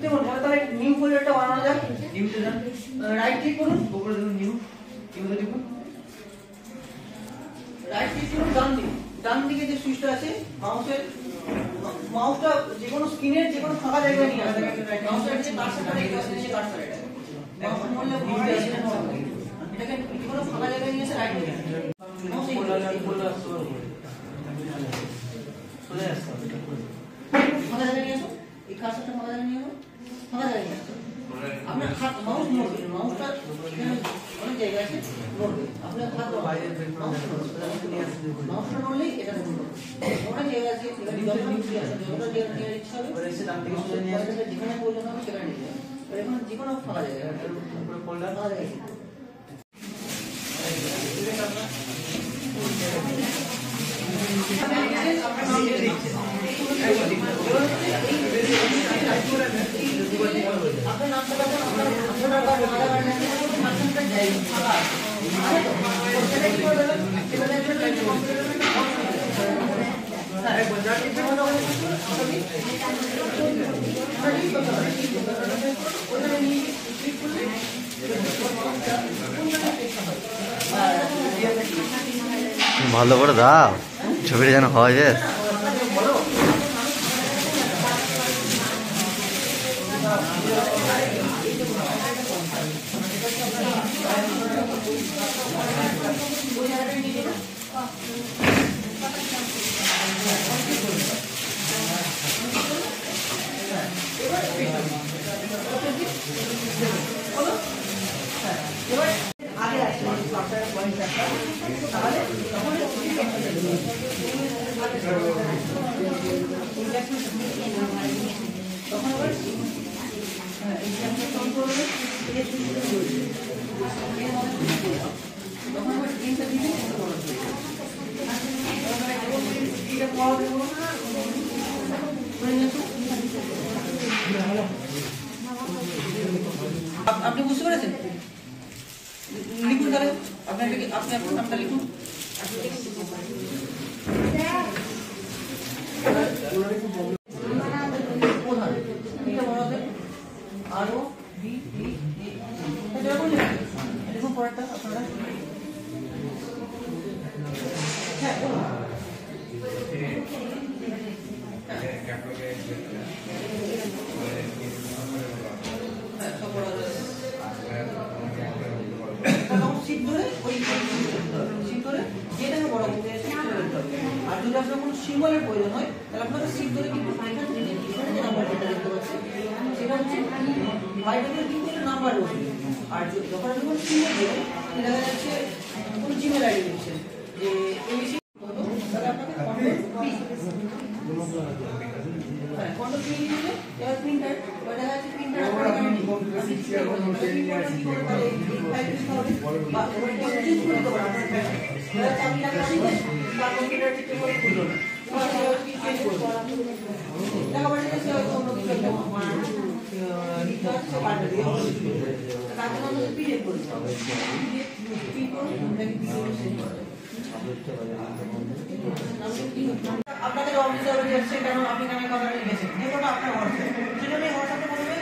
দেখুন তাহলে নিউ ফোল্ডারটা বানানো যাক। নিউতে যান, রাইট ক্লিক করুন, উপরে দেখুন নিউ, নিউতে দেখুন, রাইট ক্লিক করুন, ডান দিকে যে সুইচটা আছে মাউসটা যে কোনো স্ক্রিনের যে কোনো ফাঁকা জায়গায় নিয়ে আসবে। মাউসের যে কার্সারটা দেখতে পাচ্ছেন, যে কার্সার এটা মাউস বললে এটাকে যে কোনো ফাঁকা জায়গায় নিয়ে এসে রাইট ক্লিক মাউস এই ফোল্ডার চলে আসছে, ফাঁকা জায়গায় নিয়ে আসো, এই কার্সারটা ফাঁকা জায়গায় নিয়ে আসো, ফাঁকা জায়গায় নিয়ে আসো। আপনার হাত মাউস নড়বে, মাউসটা এখানে অনেক জায়গা আছে নড়বে, আপনার হাত মাউসটা নড়লেই এটা দেখুন অনেক জায়গা আছে, যতটা জায়গা নিয়ে ইচ্ছা হবে যেখানে প্রয়োজন হবে সেখানে নিয়ে যাবে। এখন যে কোনো ফাঁকা জায়গা ফাঁকা জায়গায় আপনার নামটা ভালো করে দাও, ছবিটা যেন হয় যে আপনি বুঝতে পেরেছেন? লিখুন তাহলে আপনি আপনার নামটা লিখুন। আরো বি টি এ লিখুন পরেরটা আপনারা। হ্যাঁ বলুন। আর যদি আপনার কোনো সিম্বলের প্রয়োজন হয় তাহলে আপনাকে সিট ধরে কিন্তু ফাইনাল যে নাম্বার যেটা দেখতে পাচ্ছেন সেটা হচ্ছে ফাইনালের কিন্তু একটা নাম্বার বসবে। আর যখন আপনি কোনো সিম্বল দেবেন দেখা যাচ্ছে কোনো জিমেল আইডি দিচ্ছেন যে এবিসি, তাহলে আপনাকে কন্ট্রোল পি দিলে এবার প্রিন্টার, এবার দেখা যাচ্ছে প্রিন্টার আপনার এখানে নেই, আপনাদের অফিসে যাচ্ছে কেন আপনি কেন কথা লিখেছেন যেটা আপনার হোয়াটসঅ্যাপ, সেটা নিয়ে হোয়াটসঅ্যাপে বলবে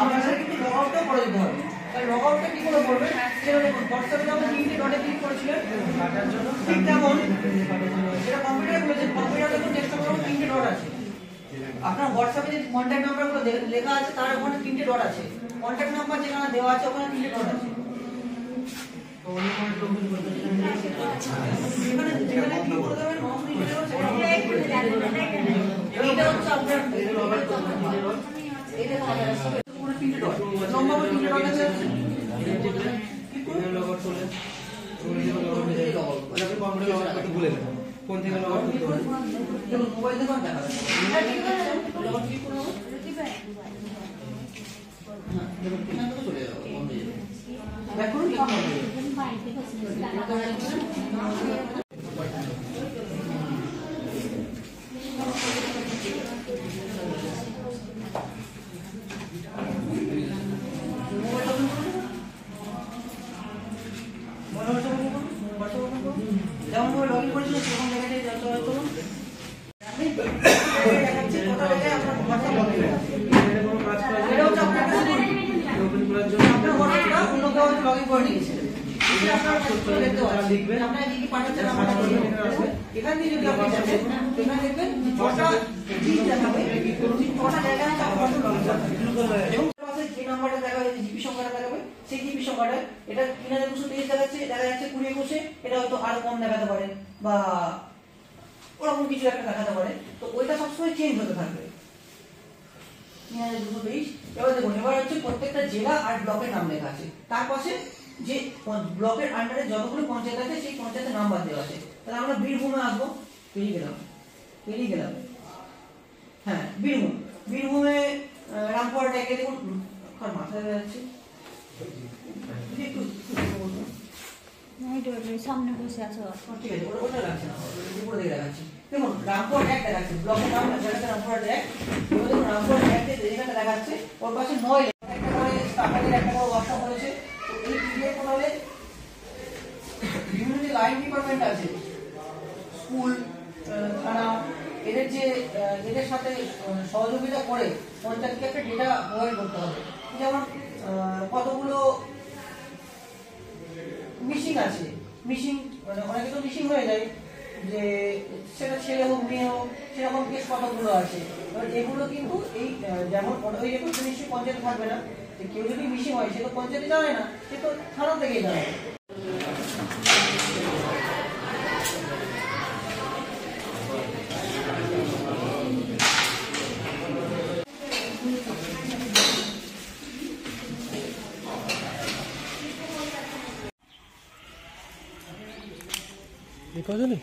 আপনার কিন্তু লগ আউটও করে দিতে হবে। তাহলে লগ আউটটা কি করে করবেন সেটা দেখুন, হোয়াটসঅ্যাপে যখন তিনটে ডটে ক্লিক করেছিলেন ঠিক তেমন সেটা কম্পিউটারে বলেছেন, কম্পিউটারে দেখুন ডেস্কটপে তিনটে ডট আছে। আপনার হোয়াটসঅ্যাপে যে কন্ট্যাক্ট নাম্বারগুলো লেখা আছে তার ওখানে তিনটে ডট আছে, কন্ট্যাক্ট নাম্বার যেখানে দেওয়া আছে ওখানে তিনটে ডট আছে। কোন থেকে মোবাইল থেকে দেখা দেখুন আপনারা দেখতে পাচ্ছেন আপনারা কি কি পাঠাচ্ছেন আমরা এখান থেকে যদি আপনি দেখেন এখানে দেখবেন ছটা জিনিস দেখাবে ছটা জায়গায় এবং যে নাম্বারটা দেখা যাচ্ছে জিপি সংখ্যাটা দেখাবে সেই জিপি সংখ্যাটা এটা 3223 দেখাচ্ছে দেখা যাচ্ছে 2021 এটা হয়তো আরো কম দেখাতে পারে বা ওরকম কিছু একটা দেখাতে পারে তো ওইটা সবসময় চেঞ্জ হতে থাকবে 3223 এবার দেখুন এবার হচ্ছে প্রত্যেকটা জেলা আর ব্লকের নাম লেখা আছে তার পাশে যে ব্লকের আন্ডারে যতগুলো পঞ্চায়েত আছে সেই পঞ্চায়েতের নাম্বার দেওয়া আছে তাহলে আমরা বীরভূমে আসবো পেরিয়ে গেলাম হ্যাঁ বীরভূমে রামপুরহাট একে দেখুন মাথায় যাচ্ছে সামনে বসে আছো ঠিক আছে ওটা লাগছে না উপরে দিকে দেখাচ্ছি দেখুন রামপুরহাট এক দেখাচ্ছে ব্লকের নাম জায়গাতে রামপুরহাট এক দেখুন রামপুরহাট এক যেখানে দেখাচ্ছে ওর পাশে 9 একটা করে স্টাফারের একটা করে ওয়ার্কশপ হয়েছে তো এই পিডিএফ কোডালে বিভিন্ন যে লাইন ডিপার্টমেন্ট আছে স্কুল থানা এদের সাথে সহযোগিতা করে পঞ্চায়েতকে একটা ডেটা প্রোভাইড করতে হবে যেমন কতগুলো মিসিং আছে মানে অনেকে তো মিসিং হয়ে যায় যে সেটা ছেলে হোক মেয়ে হোক সেরকম কেস কতগুলো আছে এবার এগুলো কিন্তু এই যেমন ওই একটু নিশ্চয়ই পঞ্চায়েত থাকবে না যে কেউ যদি মিসিং হয় সে তো পঞ্চায়েতে জানে না সে তো থানা থেকেই জানে কজনে